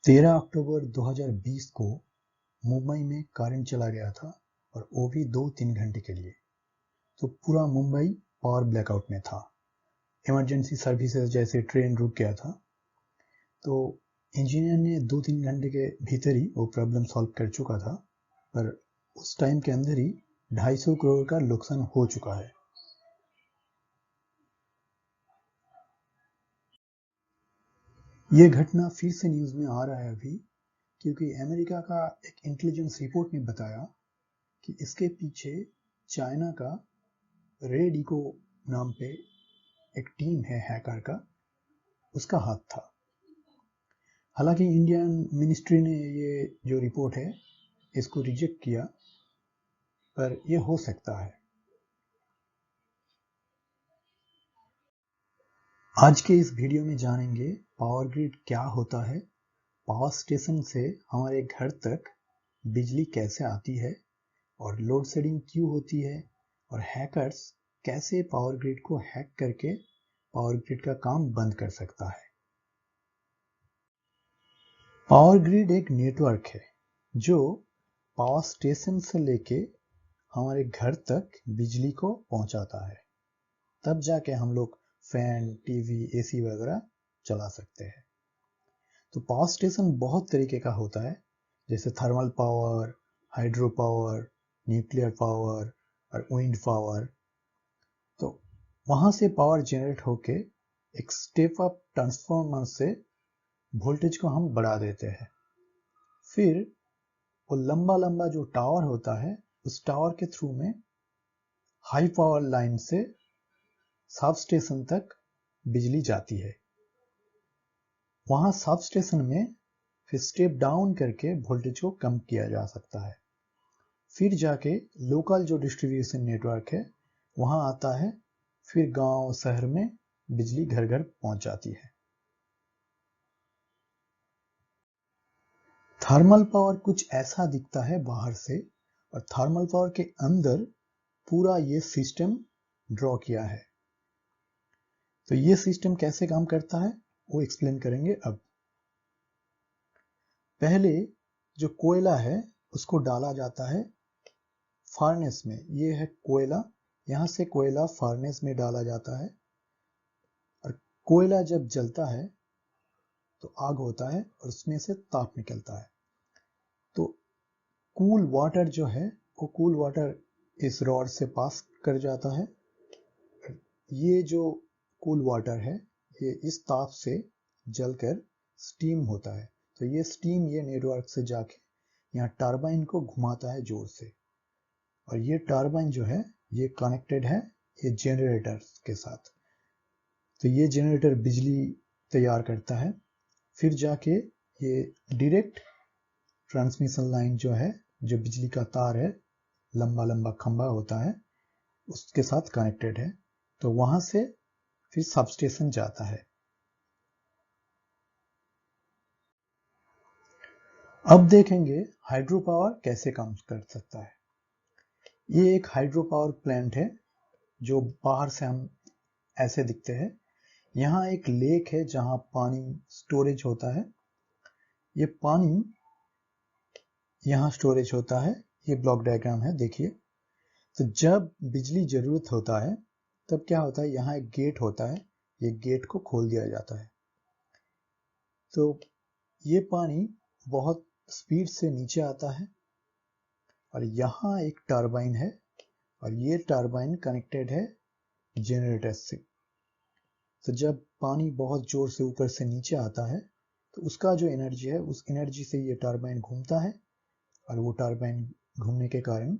13 अक्टूबर 2020 को मुंबई में करंट चला गया था और वो भी 2-3 घंटे के लिए। तो पूरा मुंबई पावर ब्लैकआउट में था। इमरजेंसी सर्विसेज जैसे ट्रेन रुक गया था। तो इंजीनियर ने 2-3 घंटे के भीतर ही वो प्रॉब्लम सॉल्व कर चुका था, पर उस टाइम के अंदर ही 250 करोड़ का नुकसान हो चुका है। ये घटना फिर से न्यूज में आ रहा है अभी, क्योंकि अमेरिका का एक इंटेलिजेंस रिपोर्ट ने बताया कि इसके पीछे चाइना का रेड इको नाम पे एक टीम है हैकर का, उसका हाथ था। हालांकि इंडियन मिनिस्ट्री ने ये जो रिपोर्ट है इसको रिजेक्ट किया, पर ये हो सकता है। आज के इस वीडियो में जानेंगे पावर ग्रिड क्या होता है, पावर स्टेशन से हमारे घर तक बिजली कैसे आती है, और लोड शेडिंग क्यों होती है, और हैकर्स कैसे पावर ग्रिड को हैक करके पावर ग्रिड का काम बंद कर सकता है। पावर ग्रिड एक नेटवर्क है जो पावर स्टेशन से लेके हमारे घर तक बिजली को पहुंचाता है। तब जाके हम लोग फैन, टीवी, एसी वगैरह चला सकते हैं। तो पावर स्टेशन बहुत तरीके का होता है, जैसे thermal power, hydro power, nuclear power और विंड पावर। तो वहां से पावर जनरेट होके एक स्टेप अप ट्रांसफार्मर से वोल्टेज को हम बढ़ा देते हैं। फिर वो लंबा लंबा जो टावर होता है, उस टावर के थ्रू में हाई पावर लाइन से सब स्टेशन तक बिजली जाती है। वहां सब स्टेशन में फिर स्टेप डाउन करके वोल्टेज को कम किया जा सकता है। फिर जाके लोकल जो डिस्ट्रीब्यूशन नेटवर्क है वहां आता है, फिर गांव शहर में बिजली घर घर पहुंच जाती है। थर्मल पावर कुछ ऐसा दिखता है बाहर से, और थर्मल पावर के अंदर पूरा ये सिस्टम ड्रॉ किया है। तो ये सिस्टम कैसे काम करता है वो एक्सप्लेन करेंगे अब। पहले जो कोयला है उसको डाला जाता है फर्नेस में। ये है कोयला, यहां से कोयला फर्नेस में डाला जाता है, और कोयला जब जलता है तो आग होता है और उसमें से ताप निकलता है। तो कूल वाटर जो है वो कूल वाटर इस रॉड से पास कर जाता है। ये जो कूल वाटर है ये इस ताप से जलकर स्टीम होता है। तो ये स्टीम ये नेटवर्क से जाके यहाँ टरबाइन को घुमाता है जोर से, और ये टरबाइन जो है ये कनेक्टेड है ये जनरेटर के साथ। तो ये जनरेटर बिजली तैयार करता है। फिर जाके ये डायरेक्ट ट्रांसमिशन लाइन जो है, जो बिजली का तार है, लंबा लंबा खंभा होता है, उसके साथ कनेक्टेड है। तो वहां से फिर सबस्टेशन जाता है। अब देखेंगे हाइड्रो पावर कैसे काम कर सकता है। ये एक हाइड्रो पावर प्लांट है जो बाहर से हम ऐसे दिखते हैं। यहाँ एक लेक है जहां पानी स्टोरेज होता है। ये पानी यहाँ स्टोरेज होता है। ये ब्लॉक डायग्राम है, देखिए। तो जब बिजली जरूरत होता है तब क्या होता है, यहाँ एक गेट होता है, ये गेट को खोल दिया जाता है। तो ये पानी बहुत स्पीड से नीचे आता है, और यहाँ एक टरबाइन है, और ये टरबाइन कनेक्टेड है जनरेटर से। तो जब पानी बहुत जोर से ऊपर से नीचे आता है तो उसका जो एनर्जी है उस एनर्जी से ये टरबाइन घूमता है, और वो टरबाइन घूमने के कारण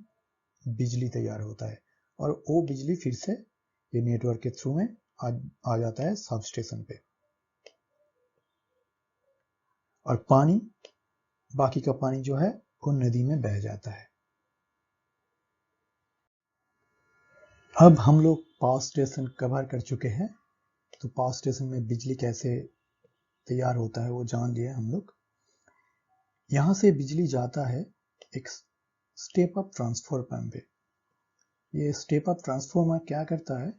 बिजली तैयार होता है, और वो बिजली फिर से ये नेटवर्क के थ्रू में आ जाता है सब स्टेशन पे, और पानी, बाकी का पानी जो है वो नदी में बह जाता है। अब हम लोग पावर स्टेशन कवर कर चुके हैं। तो पावर स्टेशन में बिजली कैसे तैयार होता है वो जान लिए हम लोग। यहां से बिजली जाता है एक स्टेप अप ट्रांसफार्मर पे। ये स्टेप अप ट्रांसफार्मर क्या करता है,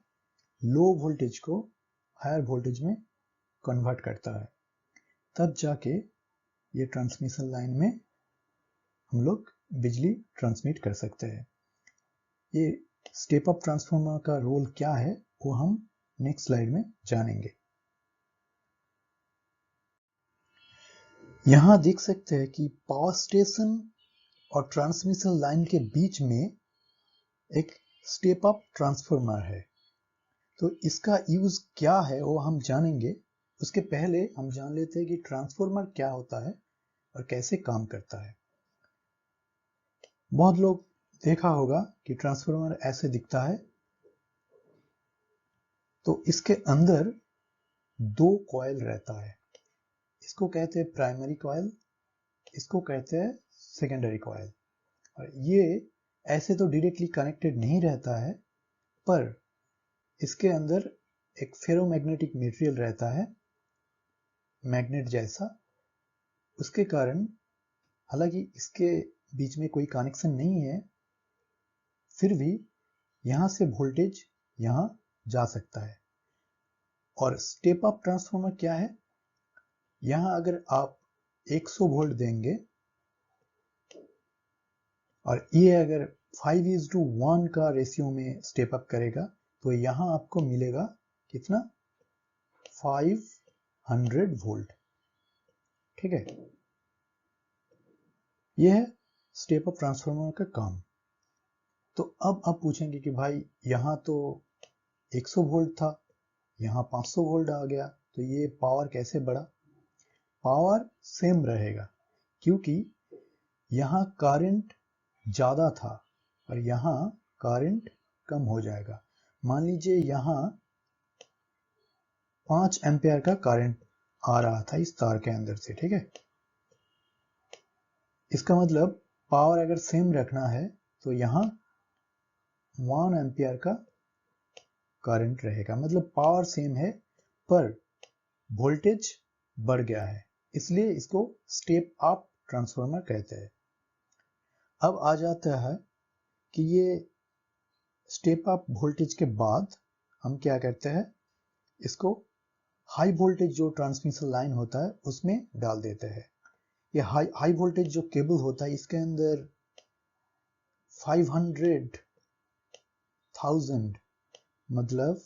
लो वोल्टेज को हायर वोल्टेज में कन्वर्ट करता है। तब जाके ये ट्रांसमिशन लाइन में हम लोग बिजली ट्रांसमिट कर सकते हैं। ये स्टेप अप ट्रांसफार्मर का रोल क्या है वो हम नेक्स्ट स्लाइड में जानेंगे। यहां देख सकते हैं कि पावर स्टेशन और ट्रांसमिशन लाइन के बीच में एक स्टेप अप ट्रांसफार्मर है। तो इसका यूज क्या है वो हम जानेंगे। उसके पहले हम जान लेते हैं कि ट्रांसफार्मर क्या होता है और कैसे काम करता है। बहुत लोग देखा होगा कि ट्रांसफार्मर ऐसे दिखता है। तो इसके अंदर दो कॉइल रहता है। इसको कहते हैं प्राइमरी कॉइल, इसको कहते हैं सेकेंडरी कॉइल। और ये ऐसे तो डायरेक्टली कनेक्टेड नहीं रहता है, पर इसके अंदर एक फेरोमैग्नेटिक मटेरियल रहता है, मैग्नेट जैसा। उसके कारण हालांकि इसके बीच में कोई कनेक्शन नहीं है, फिर भी यहां से वोल्टेज यहां जा सकता है। और स्टेप अप ट्रांसफार्मर क्या है, यहां अगर आप 100 वोल्ट देंगे और ये अगर 5:1 का रेशियो में स्टेप अप करेगा तो यहां आपको मिलेगा कितना, 500 वोल्ट। ठीक है, यह है स्टेप अप ट्रांसफार्मर का काम। तो अब आप पूछेंगे कि भाई यहां तो 100 वोल्ट था, यहां 500 वोल्ट आ गया, तो ये पावर कैसे बढ़ा। पावर सेम रहेगा क्योंकि यहां करंट ज्यादा था और यहां करंट कम हो जाएगा। मान लीजिए यहां 5 एम्पियर का करंट आ रहा था इस तार के अंदर से। ठीक है, इसका मतलब पावर अगर सेम रखना है तो यहां 1 एम्पियर का करंट रहेगा। मतलब पावर सेम है पर वोल्टेज बढ़ गया है, इसलिए इसको स्टेप अप ट्रांसफार्मर कहते हैं। अब आ जाता है कि ये स्टेप अप वोल्टेज के बाद हम क्या करते हैं, इसको हाई वोल्टेज जो ट्रांसमिशन लाइन होता है उसमें डाल देते हैं। ये हाई वोल्टेज जो केबल होता है इसके अंदर 500,000 मतलब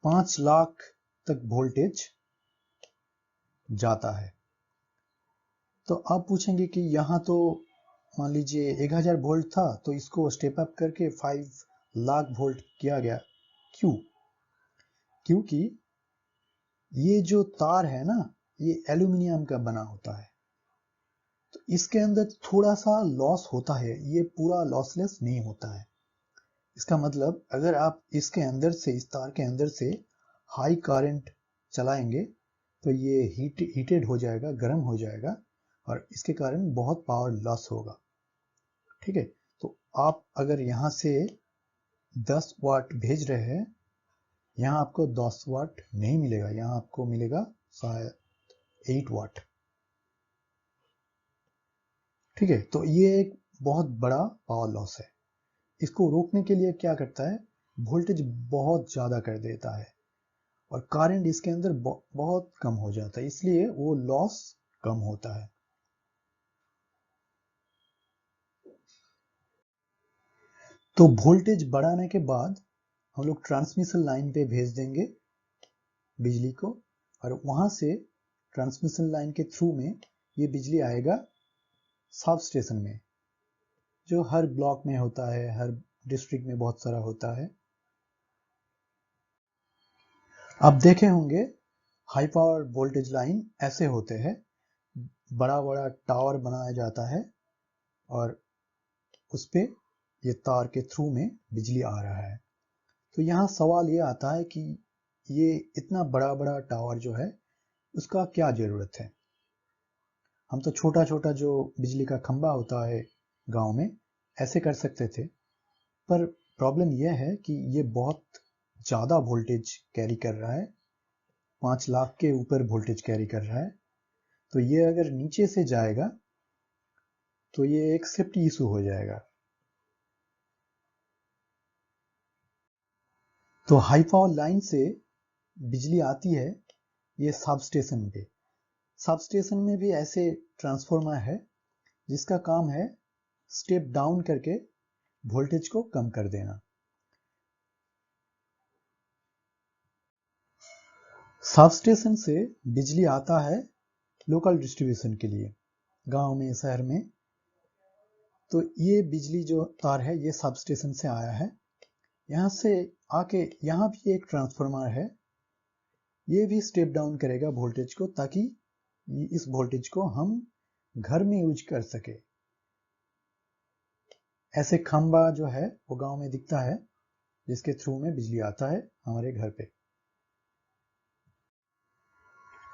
5 लाख तक वोल्टेज जाता है। तो आप पूछेंगे कि यहाँ तो मान लीजिए 1000 वोल्ट था तो इसको स्टेप अप करके 5 लाख वोल्ट किया गया, क्यों? क्योंकि ये जो तार है ना, ये एल्यूमिनियम का बना होता है, तो इसके अंदर थोड़ा सा लॉस होता है, ये पूरा लॉसलेस नहीं होता है। इसका मतलब अगर आप इसके अंदर से, इस तार के अंदर से हाई करंट चलाएंगे तो ये हीटेड हो जाएगा, गर्म हो जाएगा और इसके कारण बहुत पावर लॉस होगा। ठीक है, तो आप अगर यहाँ से 10 वाट भेज रहे हैं, यहाँ आपको 10 वाट नहीं मिलेगा, यहाँ आपको मिलेगा शायद 8 वाट। ठीक है, तो ये एक बहुत बड़ा पावर लॉस है। इसको रोकने के लिए क्या करता है, वोल्टेज बहुत ज्यादा कर देता है और करंट इसके अंदर बहुत कम हो जाता है, इसलिए वो लॉस कम होता है। तो वोल्टेज बढ़ाने के बाद हम लोग ट्रांसमिशन लाइन पे भेज देंगे बिजली को और वहां से ट्रांसमिशन लाइन के थ्रू में ये बिजली आएगा सब स्टेशन में, जो हर ब्लॉक में होता है, हर डिस्ट्रिक्ट में बहुत सारा होता है। आप देखे होंगे हाई पावर वोल्टेज लाइन ऐसे होते हैं, बड़ा बड़ा टावर बनाया जाता है और उस पे ये तार के थ्रू में बिजली आ रहा है। तो यहाँ सवाल ये आता है कि ये इतना बड़ा बड़ा टावर जो है उसका क्या जरूरत है। हम तो छोटा छोटा जो बिजली का खंबा होता है गांव में ऐसे कर सकते थे, पर प्रॉब्लम यह है कि ये बहुत ज़्यादा वोल्टेज कैरी कर रहा है, 5 लाख के ऊपर वोल्टेज कैरी कर रहा है। तो ये अगर नीचे से जाएगा तो ये एक सेफ्टी इशू हो जाएगा। तो हाई पावर लाइन से बिजली आती है, ये सब स्टेशन में भी ऐसे ट्रांसफार्मर है जिसका काम है स्टेप डाउन करके वोल्टेज को कम कर देना। सब स्टेशन से बिजली आता है लोकल डिस्ट्रीब्यूशन के लिए, गांव में, शहर में। तो ये बिजली जो तार है ये सब स्टेशन से आया है, यहाँ से आके यहाँ भी एक ट्रांसफार्मर है, ये भी स्टेप डाउन करेगा वोल्टेज को ताकि इस वोल्टेज को हम घर में यूज कर सके। ऐसे खंबा जो है वो गांव में दिखता है जिसके थ्रू में बिजली आता है हमारे घर पे।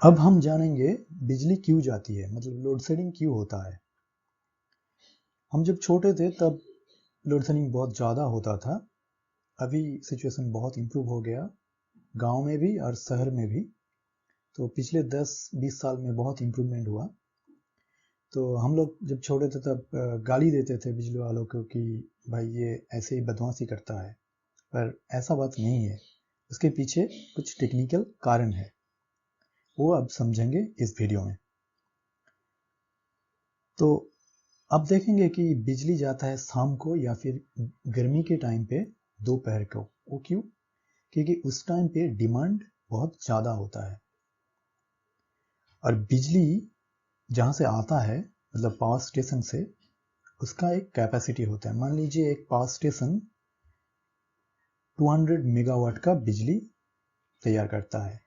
अब हम जानेंगे बिजली क्यों जाती है, मतलब लोड शेडिंग क्यों होता है। हम जब छोटे थे तब लोड शेडिंग बहुत ज़्यादा होता था, अभी सिचुएशन बहुत इम्प्रूव हो गया, गांव में भी और शहर में भी। तो पिछले 10-20 साल में बहुत इम्प्रूवमेंट हुआ। तो हम लोग जब छोटे थे तब गाली देते थे बिजली वालों को कि भाई ये ऐसे ही बदमाशी करता है, पर ऐसा बात नहीं है, उसके पीछे कुछ टेक्निकल कारण है, वो अब समझेंगे इस वीडियो में। तो अब देखेंगे कि बिजली जाता है शाम को या फिर गर्मी के टाइम पे दोपहर को। वो क्यों? क्योंकि उस टाइम पे डिमांड बहुत ज़्यादा होता है और बिजली जहाँ से आता है, मतलब पावर स्टेशन से, उसका एक कैपेसिटी होता है। मान लीजिए एक पावर स्टेशन 200 मेगावाट का बिजली तैयार करता है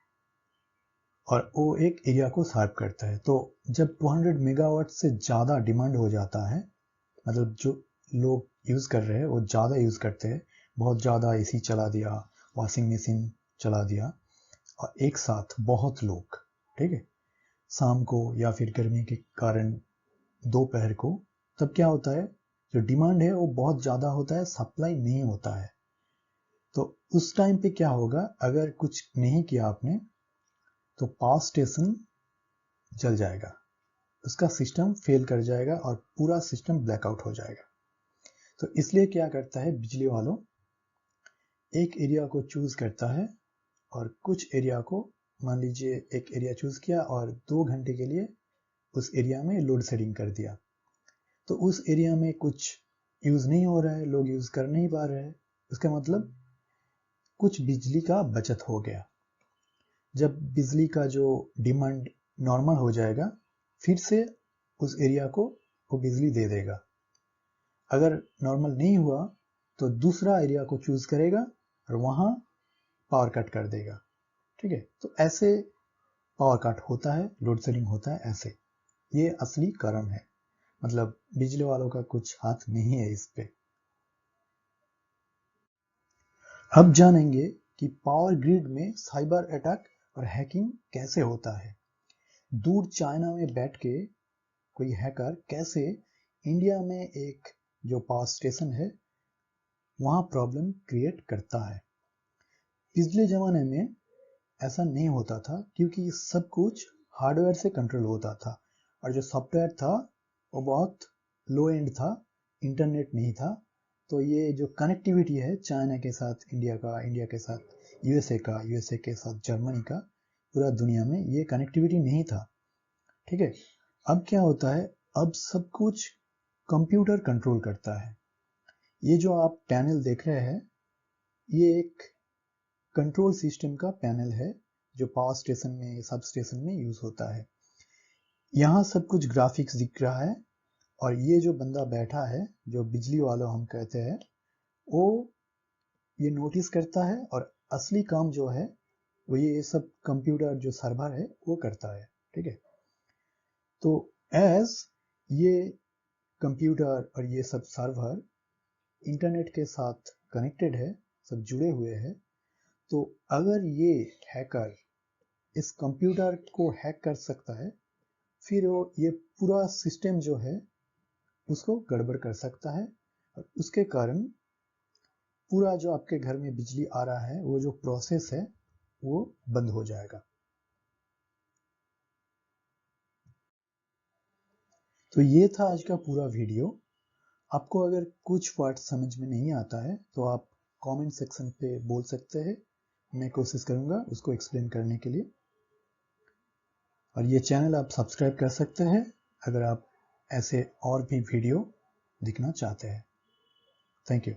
और वो एक एरिया को सर्व करता है। तो जब 200 मेगावाट से ज़्यादा डिमांड हो जाता है, मतलब जो लोग यूज़ कर रहे हैं वो ज़्यादा यूज़ करते हैं, बहुत ज़्यादा एसी चला दिया, वॉशिंग मशीन चला दिया, और एक साथ बहुत लोग, ठीक है, शाम को या फिर गर्मी के कारण दोपहर को, तब क्या होता है, जो डिमांड है वो बहुत ज़्यादा होता है, सप्लाई नहीं होता है। तो उस टाइम पे क्या होगा, अगर कुछ नहीं किया आपने तो पावर स्टेशन जल जाएगा, उसका सिस्टम फेल कर जाएगा और पूरा सिस्टम ब्लैकआउट हो जाएगा। तो इसलिए क्या करता है बिजली वालों, एक एरिया को चूज करता है और कुछ एरिया को, मान लीजिए एक एरिया चूज किया और 2 घंटे के लिए उस एरिया में लोड शेडिंग कर दिया। तो उस एरिया में कुछ यूज नहीं हो रहा है, लोग यूज कर नहीं पा रहे हैं, उसका मतलब कुछ बिजली का बचत हो गया। जब बिजली का जो डिमांड नॉर्मल हो जाएगा, फिर से उस एरिया को वो बिजली दे देगा। अगर नॉर्मल नहीं हुआ तो दूसरा एरिया को चूज करेगा और वहां पावर कट कर देगा, ठीक है। तो ऐसे पावर कट होता है, लोड शेडिंग होता है ऐसे। ये असली कारण है, मतलब बिजली वालों का कुछ हाथ नहीं है इस पे। अब जानेंगे कि पावर ग्रिड में साइबर अटैक और हैकिंग कैसे होता है। दूर चाइना में बैठ के कोई हैकर कैसे इंडिया में एक जो पावर स्टेशन है वहां प्रॉब्लम क्रिएट करता है। पिछले जमाने में ऐसा नहीं होता था क्योंकि सब कुछ हार्डवेयर से कंट्रोल होता था और जो सॉफ्टवेयर था वो बहुत लो एंड था, इंटरनेट नहीं था। तो ये जो कनेक्टिविटी है चाइना के साथ इंडिया का, इंडिया के साथ यूएसए का, यूएसए के साथ जर्मनी का, पूरा दुनिया में ये कनेक्टिविटी नहीं था, ठीक है। अब क्या होता है, अब सब कुछ कंप्यूटर कंट्रोल करता है। ये जो आप पैनल देख रहे हैं ये एक कंट्रोल सिस्टम का पैनल है जो पावर स्टेशन में, सब स्टेशन में यूज होता है। यहाँ सब कुछ ग्राफिक्स दिख रहा है और ये जो बंदा बैठा है, जो बिजली वाला हम कहते हैं, वो ये नोटिस करता है और असली काम जो है वो ये सब कंप्यूटर जो सर्वर है वो करता है, ठीक है। तो एज ये कंप्यूटर और ये सब सर्वर इंटरनेट के साथ कनेक्टेड है, सब जुड़े हुए हैं, तो अगर ये हैकर इस कंप्यूटर को हैक कर सकता है, फिर वो ये पूरा सिस्टम जो है उसको गड़बड़ कर सकता है और उसके कारण पूरा जो आपके घर में बिजली आ रहा है वो जो प्रोसेस है वो बंद हो जाएगा। तो ये था आज का पूरा वीडियो। आपको अगर कुछ वर्ड समझ में नहीं आता है तो आप कमेंट सेक्शन पे बोल सकते हैं, मैं कोशिश करूंगा उसको एक्सप्लेन करने के लिए। और ये चैनल आप सब्सक्राइब कर सकते हैं अगर आप ऐसे और भी वीडियो देखना चाहते हैं। Thank you.